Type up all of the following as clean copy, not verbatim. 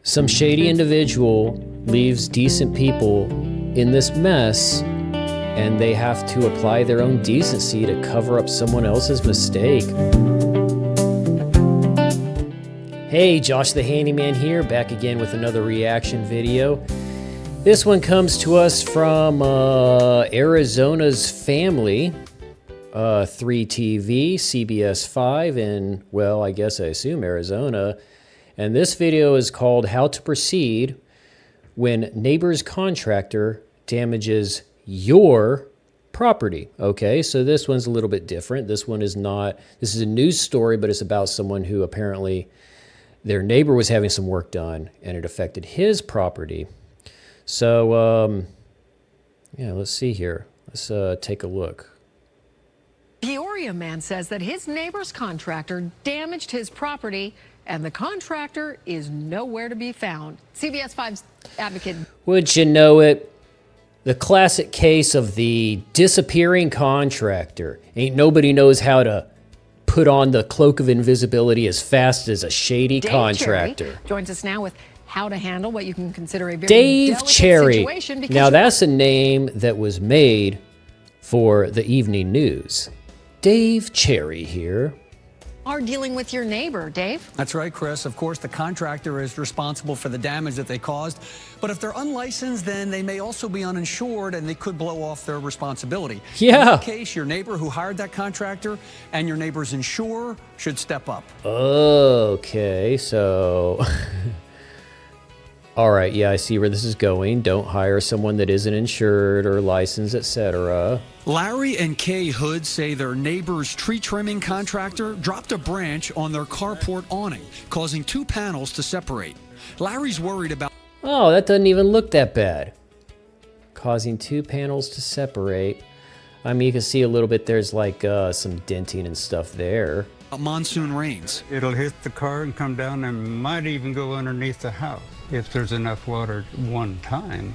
Some shady individual leaves decent people in this mess, and they have to apply their own decency to cover up someone else's mistake. Hey, Josh the Handyman here, back again with another reaction video. This one comes to us from Arizona's Family, 3TV, CBS 5, and, well, I assume Arizona. And this video is called How to Proceed When Neighbor's Contractor Damages Your Property. Okay, so this one's a little bit different. This is a news story, but it's about someone who apparently their neighbor was having some work done and it affected his property. So, yeah, let's see here. Let's take a look. Peoria man says that his neighbor's contractor damaged his property and the contractor is nowhere to be found. CBS 5's advocate. Would you know it? The classic case of the disappearing contractor. Ain't nobody knows how to put on the cloak of invisibility as fast as a shady contractor. Cherry joins us now with how to handle what you can consider a very Dave Cherry. situation. Now that's a name that was made for the evening news. Dave Cherry here. Are dealing with your neighbor, Dave? That's right, Chris. Of course, the contractor is responsible for the damage that they caused. But if they're unlicensed, then they may also be uninsured and they could blow off their responsibility. Yeah. In that case, your neighbor who hired that contractor and your neighbor's insurer should step up. Okay, so... All right, yeah, I see where this is going. Don't hire someone that isn't insured or licensed, etc. Larry and Kay Hood say their neighbor's tree trimming contractor dropped a branch on their carport awning, causing two panels to separate. Larry's worried about... Oh, that doesn't even look that bad. Causing two panels to separate. I mean, you can see a little bit, there's like some denting and stuff there. monsoon rains. It'll hit the car and come down and might even go underneath the house if there's enough water one time.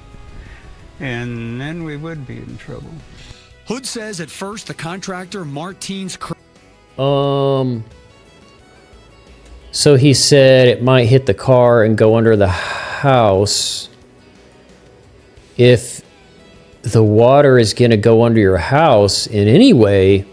And then we would be in trouble. Hood says at first the contractor Martine's... So he said it might hit the car and go under the house. If the water is going to go under your house in any way,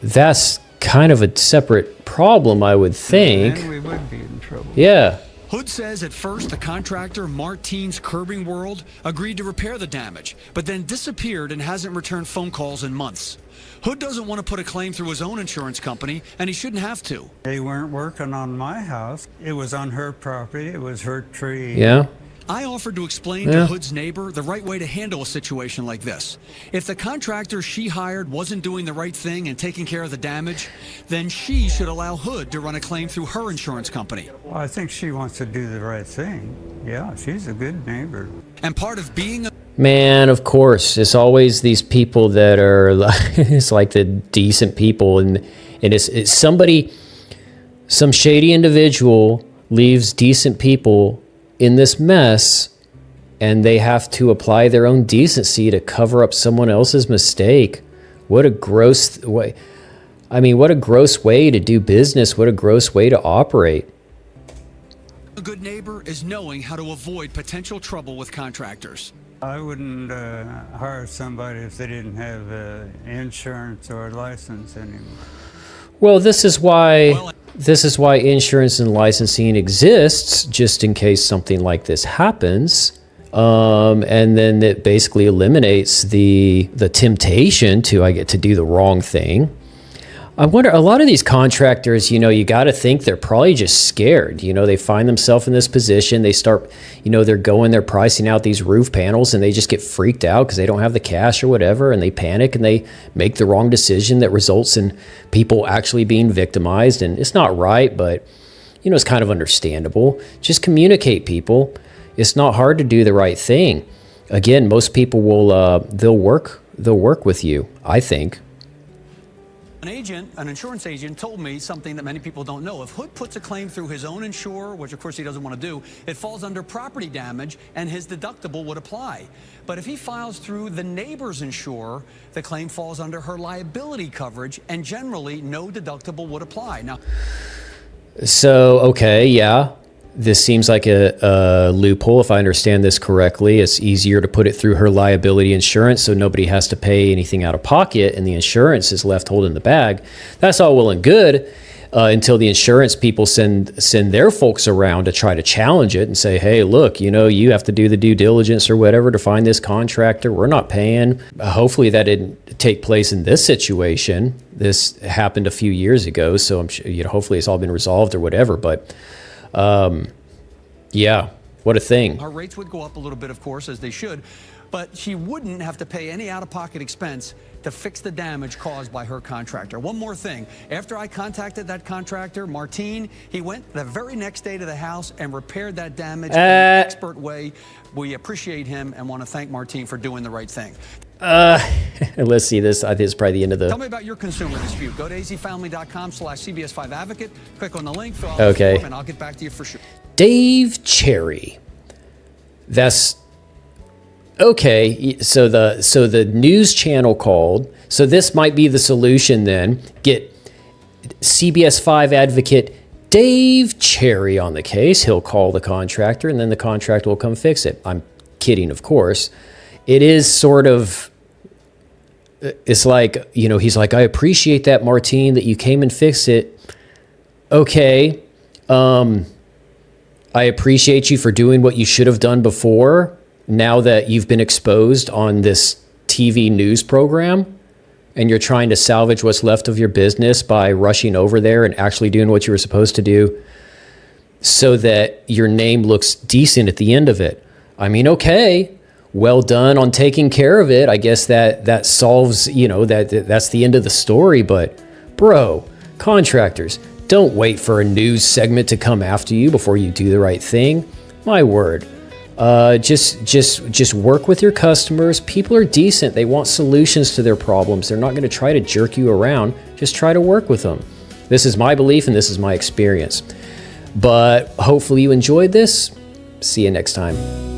that's kind of a separate problem, I would think. And then we would be in trouble. Yeah. Hood says at first the contractor Martine's Curbing World agreed to repair the damage, but then disappeared and hasn't returned phone calls in months. Hood doesn't want to put a claim through his own insurance company, and he shouldn't have to. They weren't working on my house. It was on her property. It was her tree. Yeah. I offered to explain to Hood's neighbor the right way to handle a situation like this. If the contractor she hired wasn't doing the right thing and taking care of the damage, then she should allow Hood to run a claim through her insurance company. Well, I think she wants to do the right thing. Yeah, she's a good neighbor. And part of being a... Man, of course, it's always these people that are, it's like the decent people, and it's somebody, some shady individual leaves decent people in this mess, and they have to apply their own decency to cover up someone else's mistake. What a gross way. I mean, what a gross way to do business. What a gross way to operate. A good neighbor is knowing how to avoid potential trouble with contractors. I wouldn't hire somebody if they didn't have insurance or a license anymore. Well, this is why insurance and licensing exists, just in case something like this happens. And then it basically eliminates the temptation to do the wrong thing. I wonder, a lot of these contractors, you got to think they're probably just scared. They find themselves in this position. They start, they're pricing out these roof panels, and they just get freaked out because they don't have the cash or whatever, and they panic and they make the wrong decision that results in people actually being victimized. And it's not right, but, it's kind of understandable. Just communicate, people. It's not hard to do the right thing. Again, most people will, they'll work with you, I think. An insurance agent told me something that many people don't know. If Hood puts a claim through his own insurer, which of course he doesn't want to do, it falls under property damage and his deductible would apply. But if he files through the neighbor's insurer, the claim falls under her liability coverage and generally no deductible would apply. Now, so, okay, yeah. this seems like a loophole. If I understand this correctly, it's easier to put it through her liability insurance so nobody has to pay anything out of pocket and the insurance is left holding the bag. That's all well and good until the insurance people send their folks around to try to challenge it and say, hey, look, you have to do the due diligence or whatever to find this contractor. We're not paying. Hopefully that didn't take place in this situation. This happened a few years ago, so I'm sure, hopefully it's all been resolved or whatever. But yeah, what a thing. Her rates would go up a little bit, of course, as they should, but she wouldn't have to pay any out-of-pocket expense to fix the damage caused by her contractor. One more thing. After I contacted that contractor, Martine, he went the very next day to the house and repaired that damage in an expert way. We appreciate him and want to thank Martine for doing the right thing. Let's see this. I think it's probably the end of the... Tell me about your consumer dispute. Go to azfamily.com/CBS5 Advocate. Click on the link, fill out the form, and I'll get back to you for sure. Dave Cherry. That's... Okay, so the news channel called. So this might be the solution then. Get CBS 5 advocate Dave Cherry on the case. He'll call the contractor and then the contractor will come fix it. I'm kidding, of course. It is sort of, it's like, he's like, I appreciate that, Martine, that you came and fixed it. Okay, I appreciate you for doing what you should have done before. Now that you've been exposed on this TV news program and you're trying to salvage what's left of your business by rushing over there and actually doing what you were supposed to do so that your name looks decent at the end of it. I mean, okay, well done on taking care of it. I guess that solves, that's the end of the story. But bro, contractors, don't wait for a news segment to come after you before you do the right thing. My word. Just work with your customers. People are decent. They want solutions to their problems. They're not going to try to jerk you around. Just try to work with them. This is my belief and this is my experience. But hopefully you enjoyed this. See you next time.